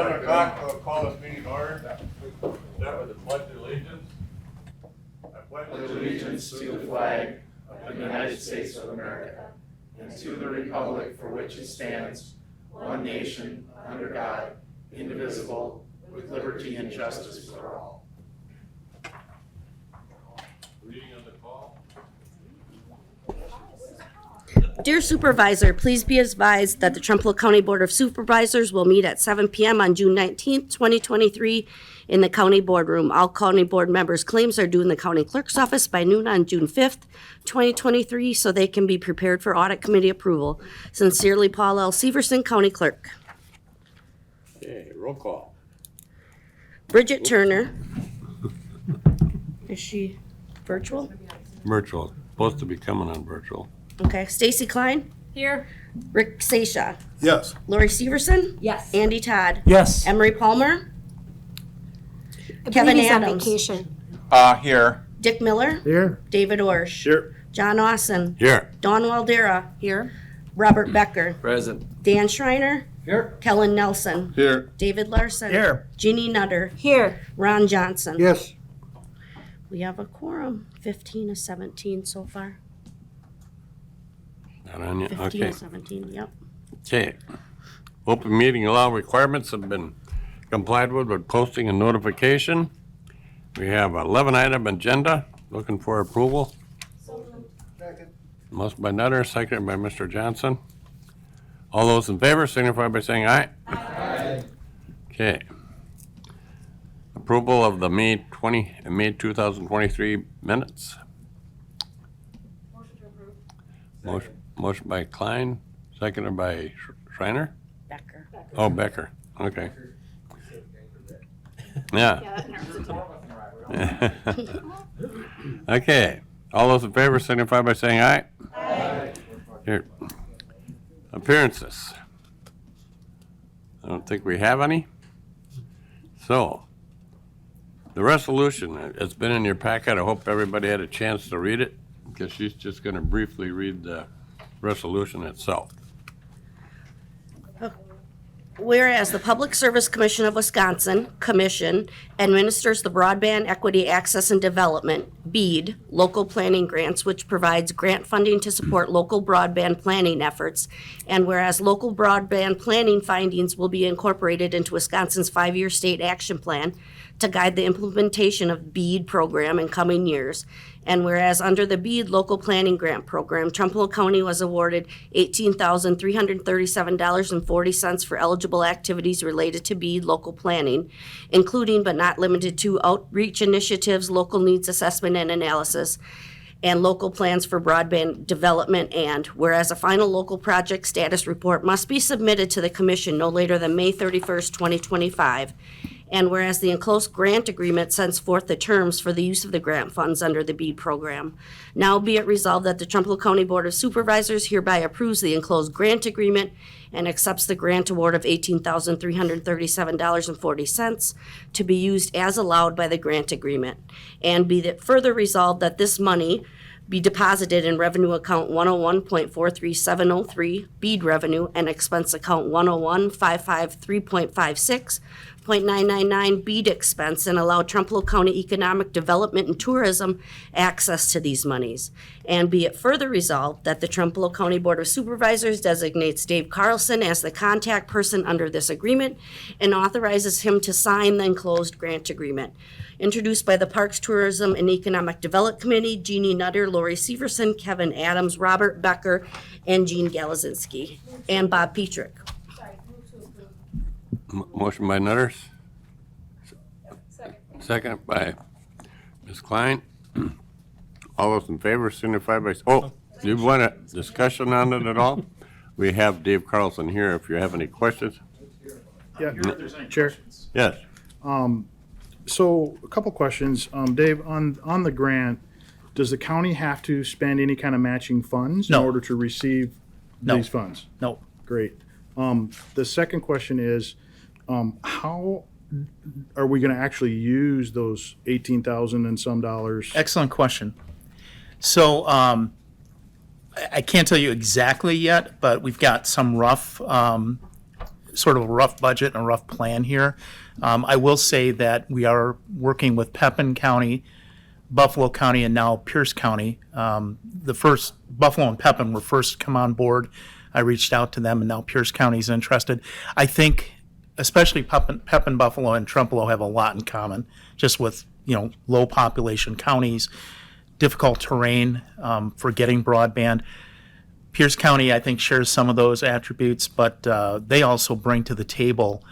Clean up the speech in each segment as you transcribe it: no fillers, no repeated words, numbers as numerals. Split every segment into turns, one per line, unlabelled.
7 o'clock, I'll call this meeting to order. That was the pledge of allegiance. I pledge
Allegiance to the flag of the United States of America and to the republic for which it stands, one nation, under God, indivisible, with liberty and justice for all.
Reading of the call.
Dear Supervisor, please be advised that the Trempealeau County Board of Supervisors will meet at 7 p.m. on June 19th, 2023 in the county boardroom. All county board members' claims are due in the county clerk's office by noon on June 5th, 2023, so they can be prepared for audit committee approval. Sincerely, Paul L. Severson, County Clerk.
Okay, roll call.
Bridget Turner. Is she virtual?
Virtual. Supposed to be coming on virtual.
Okay. Stacy Klein.
Here.
Rick Sasha.
Yes.
Lori Severson.
Yes.
Andy Todd.
Yes.
Emery Palmer. Kevin
Baby's on
Adams.
vacation.
Here.
Dick Miller.
Here.
David Orsh.
Here.
John Austin.
Here.
Dawn Waldera. Here. Robert Becker.
Present.
Dan Schreiner.
Here.
Kellen Nelson.
Here.
David Larson.
Here.
Jeannie Nutter.
Here.
Ron Johnson.
Yes.
We have a quorum. 15 of 17 so far.
Not on yet?
15
Okay.
of 17, yep.
Okay. Open meeting law requirements have been complied with posting and notification. We have 11 item agenda. Looking for approval.
Second.
Motion by Nutter, seconded by Mr. Johnson. All those in favor signify by saying aye.
Aye.
Okay. Approval of the May 2023 minutes.
Motion to approve.
Motion by Klein, seconded by Schreiner.
Becker.
Oh, Becker. Okay. Yeah.
Yeah, that narrows it down.
Okay. All those in favor signify by saying aye.
Aye.
Here. Appearances. I don't think we have any. So, the resolution, it's been in your packet. I hope everybody had a chance to read it, because she's just going to briefly read the resolution itself.
Whereas the Public Service Commission of Wisconsin Commission administers the Broadband Equity Access and Development, BEAD, local planning grants, which provides grant funding to support local broadband planning efforts. And whereas local broadband planning findings will be incorporated into Wisconsin's 5-year state action plan to guide the implementation of BEAD program in coming years. And whereas under the BEAD Local Planning Grant Program, Trempealeau County was awarded $18,337.40 for eligible activities related to BEAD local planning, including but not limited to outreach initiatives, local needs assessment and analysis, and local plans for broadband development. And whereas a final local project status report must be submitted to the commission no later than May 31st, 2025. And whereas the enclosed grant agreement sets forth the terms for the use of the grant funds under the BEAD program. Now be it resolved that the Trempealeau County Board of Supervisors hereby approves the enclosed grant agreement and accepts the grant award of $18,337.40 to be used as allowed by the grant agreement. And be it further resolved that this money be deposited in revenue account 101.43703, BEAD revenue, and expense account 101.553.56.999 BEAD expense, and allow Trempealeau County Economic Development and Tourism access to these monies. And be it further resolved that the Trempealeau County Board of Supervisors designates Dave Carlson as the contact person under this agreement and authorizes him to sign the enclosed grant agreement. Introduced by the Parks, Tourism, and Economic Development Committee, Jeannie Nutter, Lori Severson, Kevin Adams, Robert Becker, and Jean Galazinski, and Bob Petrick.
Sorry, move to approve.
Motion by Nutter,
Second.
second by Ms. Klein. All those in favor signify by, oh, do you want a discussion on it at all? We have Dave Carlson here if you have any questions.
Yeah, Chair.
Yes.
So a couple questions. Dave, on the grant, does the county have to spend any kind of matching funds in
No.
order to receive
No.
these funds?
No.
Great. The second question is, how are we going to actually use those 18,000 and some dollars?
Excellent question. So I can't tell you exactly yet, but we've got some rough sort of a rough budget and a rough plan here. I will say that we are working with Pepin County, Buffalo County, and now Pierce County. The first, Buffalo and Pepin were first to come on board. I reached out to them, and now Pierce County is interested. I think especially Pepin, Buffalo, and Trempealeau have a lot in common, just with, low population counties, difficult terrain for getting broadband. Pierce County, I think, shares some of those attributes, but they also bring to the table,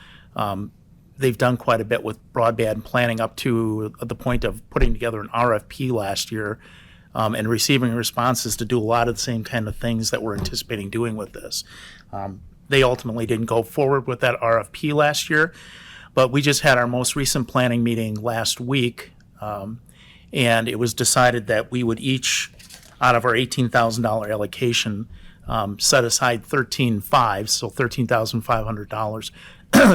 they've done quite a bit with broadband planning up to the point of putting together an RFP last year and receiving responses to do a lot of the same kind of things that we're anticipating doing with this. They ultimately didn't go forward with that RFP last year, but we just had our most recent planning meeting last week, and it was decided that we would each, out of our $18,000 allocation, set aside $13,500, so $13,500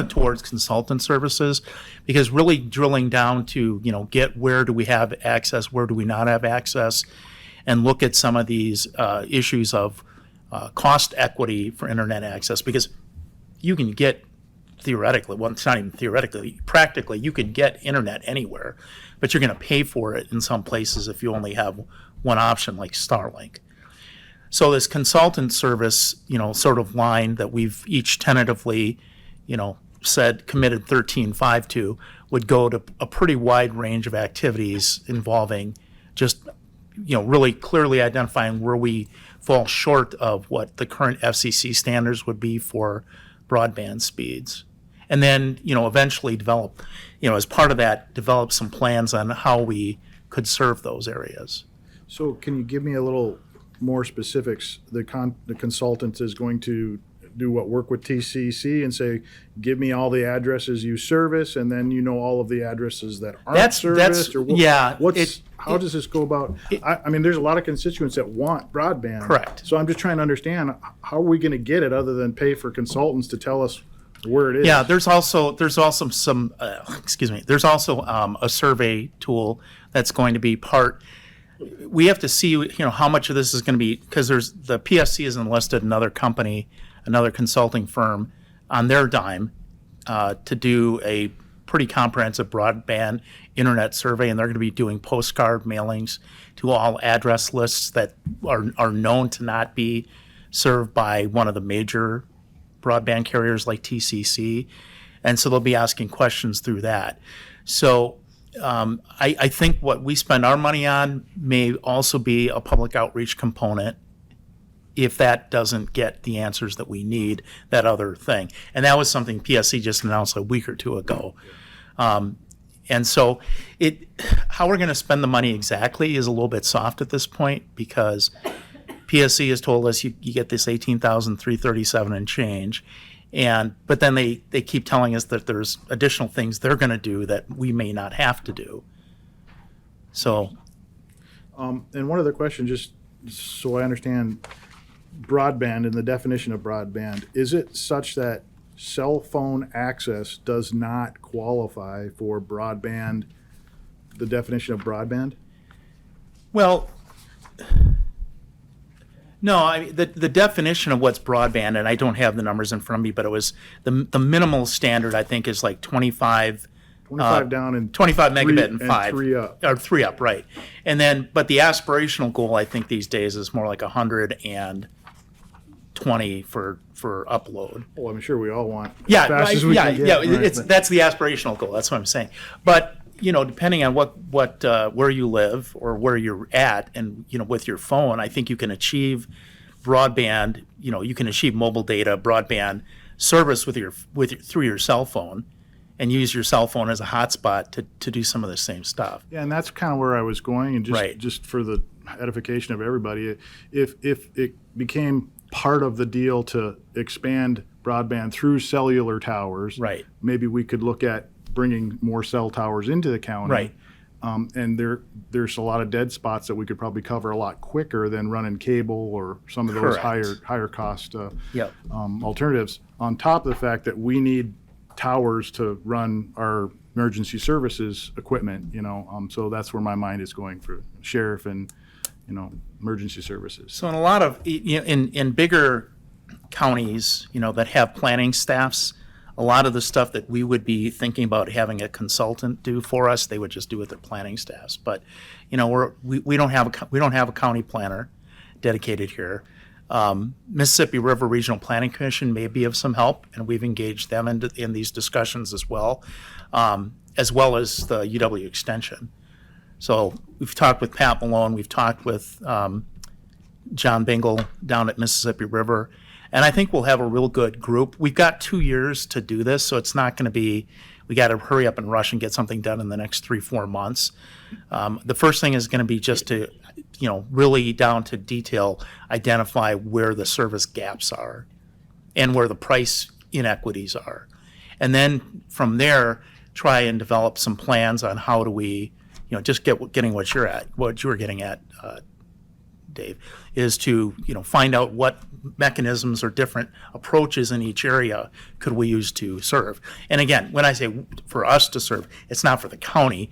towards consultant services, because really drilling down to, get where do we have access, where do we not have access, and look at some of these issues of cost equity for internet access, because you can get theoretically, well, it's not even theoretically, practically, you can get internet anywhere, but you're going to pay for it in some places if you only have one option like Starlink. So this consultant service, sort of line that we've each tentatively, said committed 13.5 to, would go to a pretty wide range of activities involving just, really clearly identifying where we fall short of what the current FCC standards would be for broadband speeds. And then, eventually develop, as part of that, develop some plans on how we could serve those areas.
So can you give me a little more specifics? The consultant is going to do what, work with TCC and say, give me all the addresses you service, and then all of the addresses that aren't serviced? Or
yeah.
How does this go about? I mean, there's a lot of constituents that want broadband.
Correct.
So I'm just trying to understand, how are we going to get it other than pay for consultants to tell us where it is?
Yeah, there's also some there's also a survey tool that's going to be part. We have to see, how much of this is going to be, because the PSC has enlisted another company, another consulting firm on their dime to do a pretty comprehensive broadband internet survey, and they're going to be doing postcard mailings to all address lists that are known to not be served by one of the major broadband carriers like TCC, and so they'll be asking questions through that. So I think what we spend our money on may also be a public outreach component if that doesn't get the answers that we need, that other thing. And that was something PSC just announced a week or two ago. And so how we're going to spend the money exactly is a little bit soft at this point, because PSC has told us you get this $18,337 and change. But then they keep telling us that there's additional things they're going to do that we may not have to do. So.
And one other question, just so I understand broadband and the definition of broadband. Is it such that cell phone access does not qualify for broadband, the definition of broadband?
Well, no, the definition of what's broadband, and I don't have the numbers in front of me, but it was the minimal standard, I think, is like 25
down and
25 megabit and 5.
3 up.
Or 3 up, right. And then, but the aspirational goal, I think, these days is more like 120 for upload.
Well, I'm sure we all want
Yeah,
as fast
right,
as we can get. Right?
That's the aspirational goal. That's what I'm saying. But depending on what where you live or where you're at, and with your phone, I think you can achieve broadband. You can achieve mobile data broadband service through your cell phone, and use your cell phone as a hotspot to do some of the same stuff.
Yeah, and that's kind of where I was going, and
Right.
just for the edification of everybody, if it became part of the deal to expand broadband through cellular towers,
Right.
maybe we could look at bringing more cell towers into the county.
Right.
And there's a lot of dead spots that we could probably cover a lot quicker than running cable or some of those
Correct.
higher cost
Yep.
alternatives. On top of the fact that we need towers to run our emergency services equipment, so that's where my mind is going for sheriff and emergency services.
So in a lot of in bigger counties, that have planning staffs, A lot of the stuff that we would be thinking about having a consultant do for us, they would just do with their planning staffs. But, you know, we don't have a county planner dedicated here. Mississippi River Regional Planning Commission may be of some help, and we've engaged them in these discussions as well as the UW Extension. So we've talked with Pat Malone, we've talked with John Bingle down at Mississippi River, and I think we'll have a real good group. We've got 2 years to do this, so it's not going to be, we got to hurry up and rush and get something done in the next 3-4 months. The first thing is going to be just to, you know, really down to detail, identify where the service gaps are and where the price inequities are. And then from there, try and develop some plans on how do we, you know, just getting what you were getting at, Dave, is to, you know, find out what mechanisms or different approaches in each area could we use to serve. And again, when I say for us to serve, it's not for the county.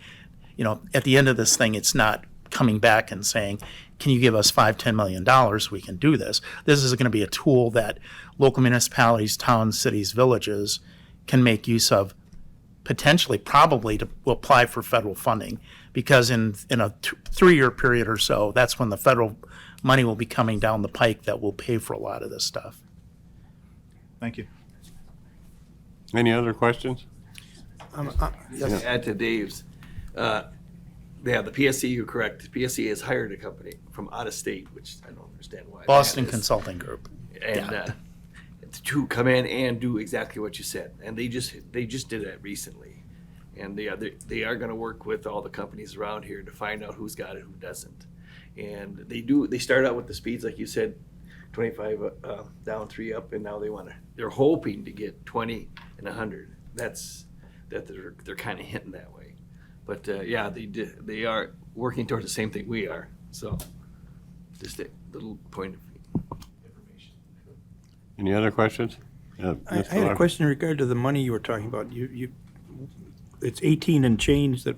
You know, at the end of this thing, it's not coming back and saying, can you give us $5-10 million? We can do this. This is going to be a tool that local municipalities, towns, cities, villages can make use of, potentially, probably to apply for federal funding, because in a 3-year period or so, that's when the federal money will be coming down the pike that will pay for a lot of this stuff.
Thank you.
Any other questions?
Just to add to Dave's, the PSC, you're correct. The PSC has hired a company from out of state, which I don't understand why.
Boston
that is.
Consulting Group.
And to come in and do exactly what you said. And they just did that recently. And they are going to work with all the companies around here to find out who's got it, who doesn't. And they start out with the speeds, like you said, 25 down, 3 up, and now they're hoping to get 20 and 100. They're kind of hinting that way. But they are working towards the same thing we are. So just a little point of information.
Any other questions?
I had a question in regard to the money you were talking about. It's 18 and change that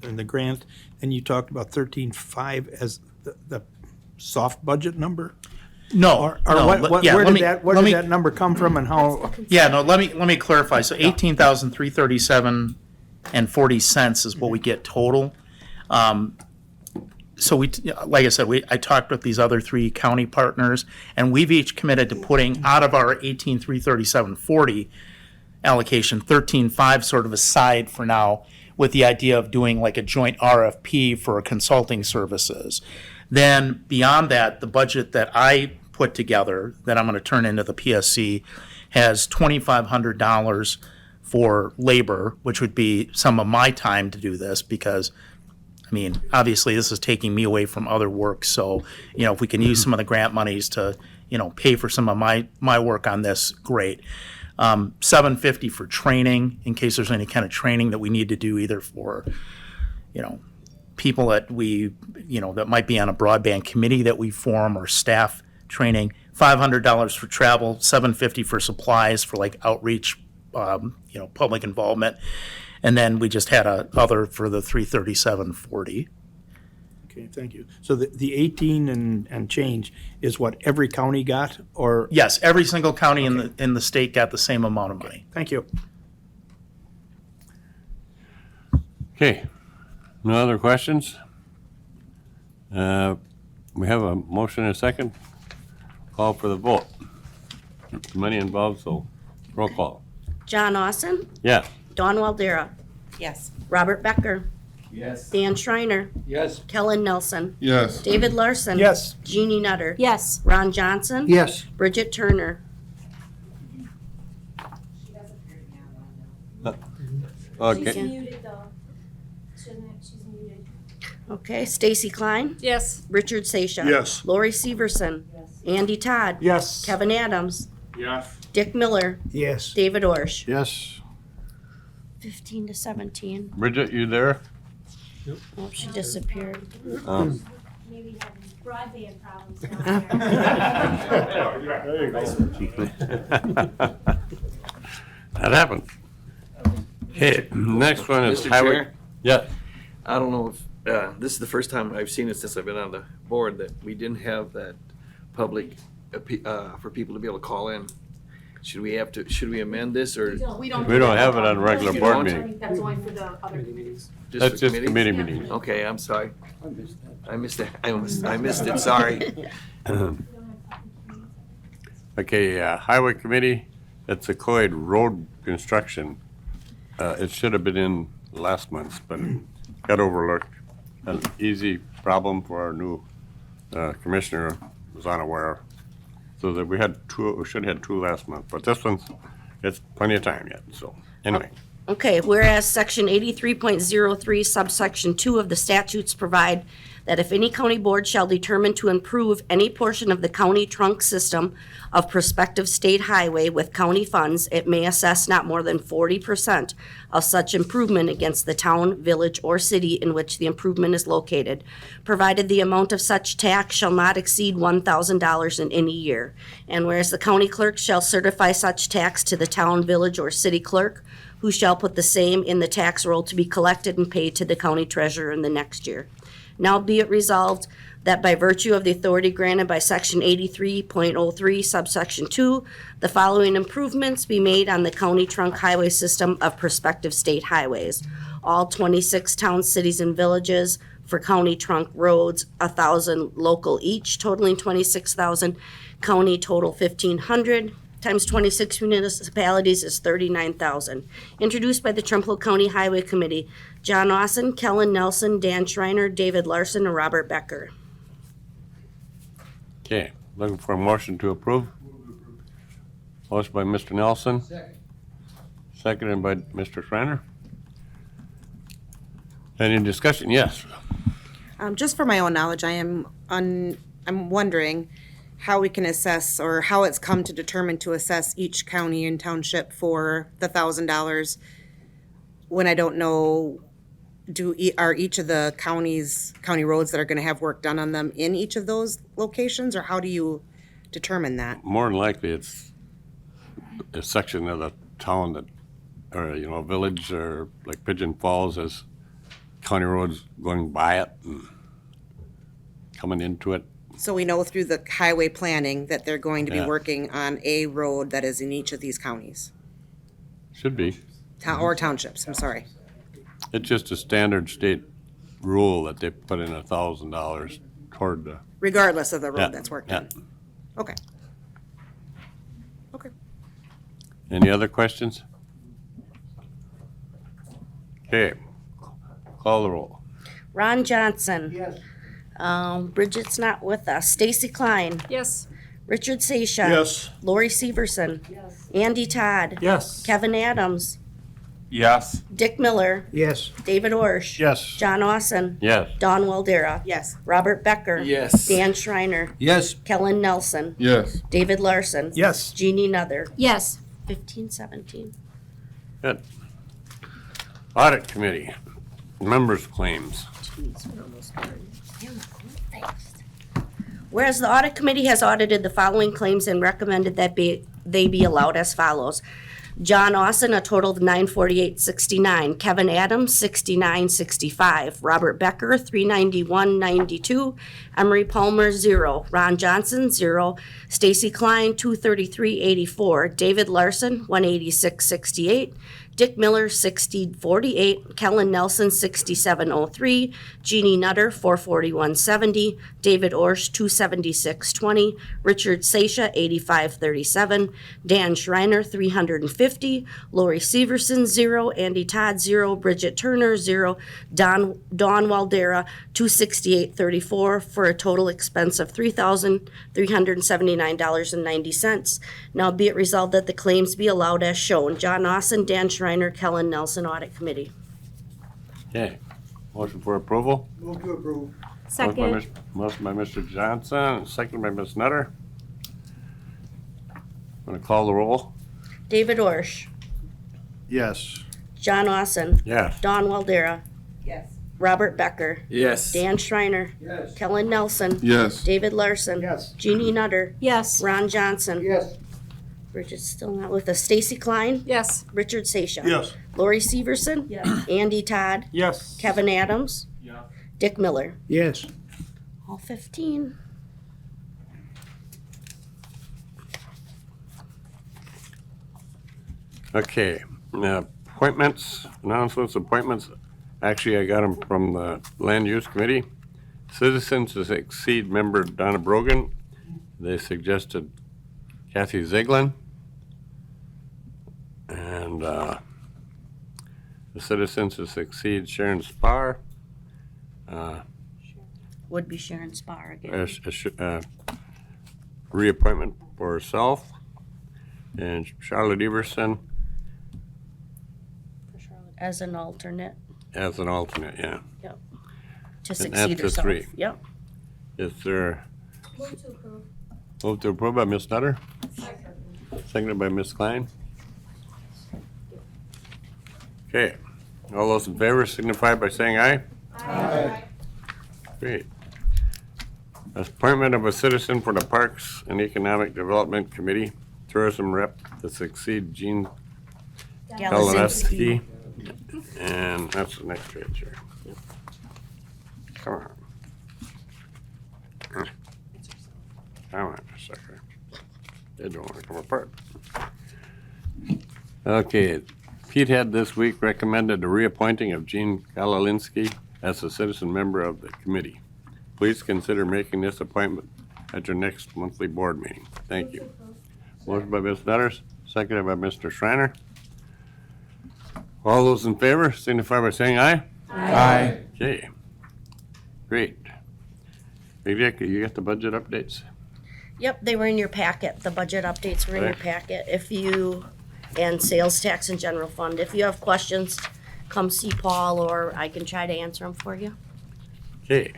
in the grant, and you talked about 13.5 as the soft budget number.
No,
Or
no,
what?
let-
Where
yeah, let
did
me-
that? Where
let
did
me-
that number come from, and how?
Yeah, no, let me clarify. So 18,337 and 40 cents is what we get total. So like I said, I talked with these other 3 county partners, and we've each committed to putting out of our 18,337.40 allocation, 13.5 sort of aside for now, with the idea of doing like a joint RFP for consulting services. Then beyond that, the budget that I put together that I'm going to turn into the PSC has $2,500 for labor, which would be some of my time to do this, because I mean, obviously this is taking me away from other work. So, you know, if we can use some of the grant monies to, you know, pay for some of my work on this, great. $750 for training, in case there's any kind of training that we need to do, either for, you know, people that that might be on a broadband committee that we form, or staff training. $500 for travel, $750 for supplies for like outreach, public involvement. And then we just had a other for the 337.40.
Okay, thank you. So the 18 and change is what every county got, or?
Yes, every single county in the state got the same amount of money.
Thank you.
Okay, no other questions? We have a motion and a second. Call for the vote. Money involved, so roll call.
John Austin,
Yes.
Dawn Waldera,
Yes.
Robert Becker,
Yes.
Dan Schreiner,
Yes.
Kellen Nelson,
Yes.
David Larson.
Yes.
Jeannie Nutter.
Yes.
Ron Johnson.
Yes.
Bridget Turner.
She doesn't hear me now,
Okay.
She's muted though. She's muted.
Okay, Stacy Klein,
Yes.
Richard Seixas.
Yes.
Lori Severson. Andy Todd.
Yes.
Kevin Adams.
Yes.
Dick Miller.
Yes.
David Orsh.
Yes.
15 to 17.
Bridget, you there?
Oh, she disappeared.
Maybe having broadband problems down there.
That happened. Okay, next one is
Mr.
highway.
Chair?
Yeah.
I don't know if, this is the first time I've seen it since I've been on the board, that we didn't have that public, for people to be able to call in. Should we amend this or
We don't.
We don't have it on regular
You
board
don't?
meeting.
That's only for the other committees.
just
That's
for
just
committee?
committee meetings.
Okay, I'm sorry. I missed it. I missed it, sorry.
Okay, Highway Committee, it's a Cloyd Road construction. It should have been in last month's, but got overlooked. An easy problem for our new commissioner, was unaware. So that we should have had two last month, but this one's, it's plenty of time yet, so, anyway.
Okay, whereas section 83.03 subsection 2 of the statutes provide that if any county board shall determine to improve any portion of the county trunk system of prospective state highway with county funds, it may assess not more than 40% of such improvement against the town, village, or city in which the improvement is located, provided the amount of such tax shall not exceed $1,000 in any year. And whereas the county clerk shall certify such tax to the town, village, or city clerk, who shall put the same in the tax roll to be collected and paid to the county treasurer in the next year. Now be it resolved that by virtue of the authority granted by section 83.03 subsection 2, the following improvements be made on the county trunk highway system of prospective state highways. All 26 towns, cities, and villages for county trunk roads, 1,000 local each, totaling 26,000. County total 1,500. Times 26 municipalities is 39,000. Introduced by the Trempealeau County Highway Committee, John Austin, Kellen Nelson, Dan Schreiner, David Larson, and Robert Becker.
Okay, looking for a motion to approve. Motion by Mr. Nelson. Seconded by Mr. Schreiner. Any discussion? Yes.
Just for my own knowledge, I'm wondering how we can assess, or how it's come to determine to assess each county and township for the $1,000 when I don't know, are each of the county roads that are gonna have work done on them in each of those locations, or how do you determine that?
More than likely, it's a section of the town that, or, a village, or like Pigeon Falls has county roads going by it and coming into it.
So we know through the highway planning that they're going to be
Yeah.
working on a road that is in each of these counties,
Should be.
or townships, I'm sorry.
It's just a standard state rule that they put in $1,000 toward the.
Regardless of the
Yeah,
road that's worked
yeah.
on. Okay. Okay.
Any other questions? Okay, call the roll.
Ron Johnson. Yes. Bridget's not with us. Stacy Klein.
Yes.
Richard Seisha.
Yes.
Lori Severson. Yes. Andy Todd.
Yes.
Kevin Adams.
Yes.
Dick Miller.
Yes.
David Orsh.
Yes.
John Austin.
Yes.
Don Waldera.
Yes.
Robert Becker.
Yes.
Dan Schreiner.
Yes.
Kellen Nelson.
Yes.
David Larson.
Yes.
Jeannie Nuther.
Yes.
15-17.
Good. Audit Committee, members' claims.
Whereas the Audit Committee has audited the following claims and recommended that they be allowed as follows. John Austin, a total of $948.69. Kevin Adams, $69.65. Robert Becker, $391.92. Emery Palmer, 0. Ron Johnson, 0. Stacy Klein, $233.84. David Larson, $186.68. Dick Miller, $60.48. Kellen Nelson, $67.03. Jeannie Nutter, $441.70. David Orsh, $276.20. Richard Seisha, $85.37. Dan Schreiner, $350. Lori Severson, 0. Andy Todd, 0. Bridget Turner, 0. Dawn Waldera, $268.34 for a total expense of $3,379.90. Now be it resolved that the claims be allowed as shown. John Austin, Dan Schreiner, Kellen Nelson, Audit Committee.
Okay, motion for approval.
Move to approve.
Second.
Motion by Mr. Johnson, second by Ms. Nutter. Want to call the roll?
David Orsh.
Yes.
John Austin.
Yes.
Don Waldera.
Yes.
Robert Becker.
Yes.
Dan Schreiner.
Yes.
Kellen Nelson.
Yes.
David Larson.
Yes.
Jeannie Nutter.
Yes.
Ron Johnson.
Yes.
Bridget's still not with us. Stacy Klein.
Yes.
Richard Seisha.
Yes.
Lori Severson.
Yes.
Andy Todd.
Yes.
Kevin Adams.
Yeah.
Dick Miller.
Yes.
All 15.
Okay, appointments, announcements, appointments. Actually, I got them from the Land Use Committee. Citizens to Succeed member Donna Brogan. They suggested Kathy Ziegler. And the Citizens to Succeed Sharon Spar.
Would be Sharon Spar again.
Reappointment for herself. And Charlotte Everson
As an alternate
as an alternate, yeah.
to
that's
succeed
the
herself.
three.
Yep.
Is there,
Move to approve.
move to approve by Ms. Nutter? Seconded by Ms. Klein? Okay, all those in favor signify by saying aye.
Aye.
Great. Appointment of a citizen for the Parks and Economic Development Committee, Tourism Rep to succeed Jean
Galazinski.
Kalineski. And that's the next page here. Come on. Come on a second. They don't want to come apart. Okay, Pete had this week recommended the reappointing of Jean Kalineski as a citizen member of the committee. Please consider making this appointment at your next monthly board meeting. Thank you. Motion by Ms. Nutters, seconded by Mr. Schreiner. All those in favor signify by saying aye.
Aye.
Okay, great. Hey, Dick, you got the budget updates?
Yep, they were in your packet. The budget updates were in your
Right.
packet. And sales tax and general fund. If you have questions, come see Paul or I can try to answer them for you.
Okay.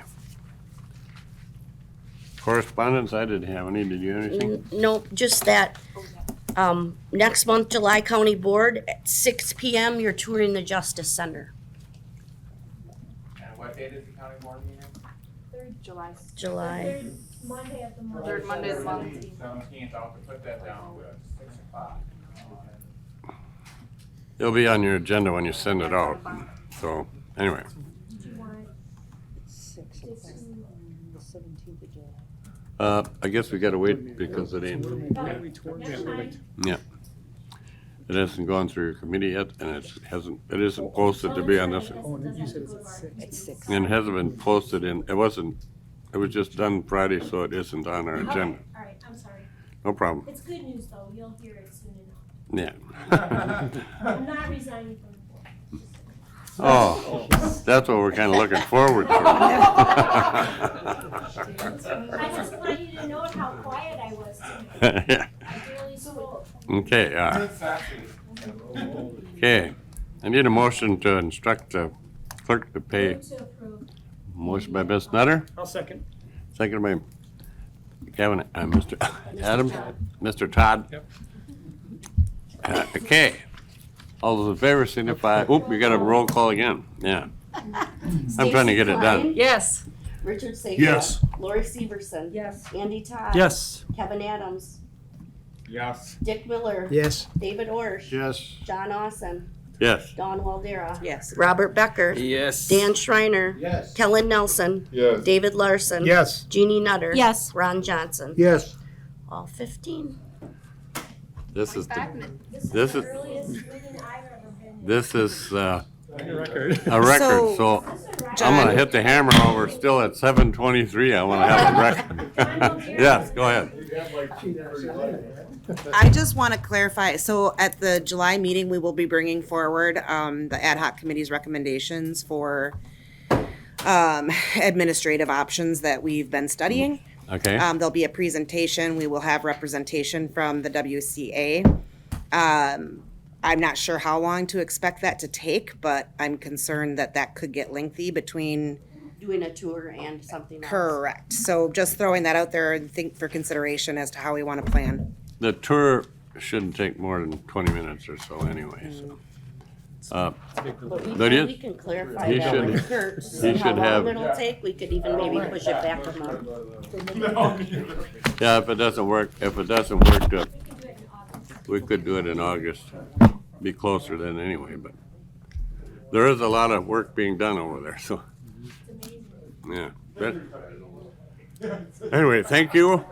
Correspondence, I didn't have any. Did you have anything?
Nope, just that, next month, July County Board at 6 PM, you're touring the Justice Center.
And what date is the county board meeting?
July.
July.
Third Monday of the month.
Third Monday of the month.
17th, I'll have to put that down, 6 o'clock.
It'll be on your agenda when you send it out. So, anyway.
Do you want
I guess we gotta wait because it ain't,
next time?
yeah. It hasn't gone through your committee yet and it isn't posted to be on this. And it hasn't been posted it was just done Friday, so it isn't on our
Okay,
agenda.
all right, I'm sorry.
No problem.
It's good news though, you'll hear it soon enough.
Yeah.
I'm not resigning from the board.
Oh, that's what we're kinda looking forward to.
I just want you to note how quiet I was tonight.
Yeah.
I barely spoke.
Okay, okay. I need a motion to instruct the clerk to pay.
Move to approve.
Motion by Ms. Nutter,
I'll second.
second by Kevin, Mr. Adams, Mr. Todd.
Yep.
Okay. All those in favor signify, we got a roll call again, yeah. I'm trying to get it done.
Yes. Richard Seymour.
Yes.
Lori Severson.
Yes.
Andy Todd.
Yes.
Kevin Adams.
Yes.
Dick Miller.
Yes.
David Orsh.
Yes.
John Awson.
Yes,
Dawn Waldera.
Yes.
Robert Becker.
Yes.
Dan Schreiner.
Yes.
Kellen Nelson.
Yes.
David Larson.
Yes.
Jeannie Nutter.
Yes.
Ron Johnson.
Yes.
All 15.
this is,
This is
This
the
is-
earliest meeting I've ever been to.
this is,
Record.
a record, so
This is a record.
I'm gonna hit the hammer while we're still at 7:23. I wanna have the record. Yes, go ahead.
I just want to clarify, so at the July meeting, we will be bringing forward the ad hoc committee's recommendations for administrative options that we've been studying.
Okay,
There'll be a presentation, we will have representation from the WCA. I'm not sure how long to expect that to take, but I'm concerned that that could get lengthy between.
Doing a tour and something else.
Correct, so just throwing that out there and think for consideration as to how we want to plan.
the tour shouldn't take more than 20 minutes or so anyway, so.
But
But
we
it-
can clarify
he
that with
should-
Kurt,
he
see how
should have-
long it'll take. We could even maybe push it back a month.
Yeah, if it doesn't work,
We can do it in August.
we could do it in August. Be closer then anyway, but there is a lot of work being done over there, so,
It's amazing.
yeah. But- Anyway, thank you.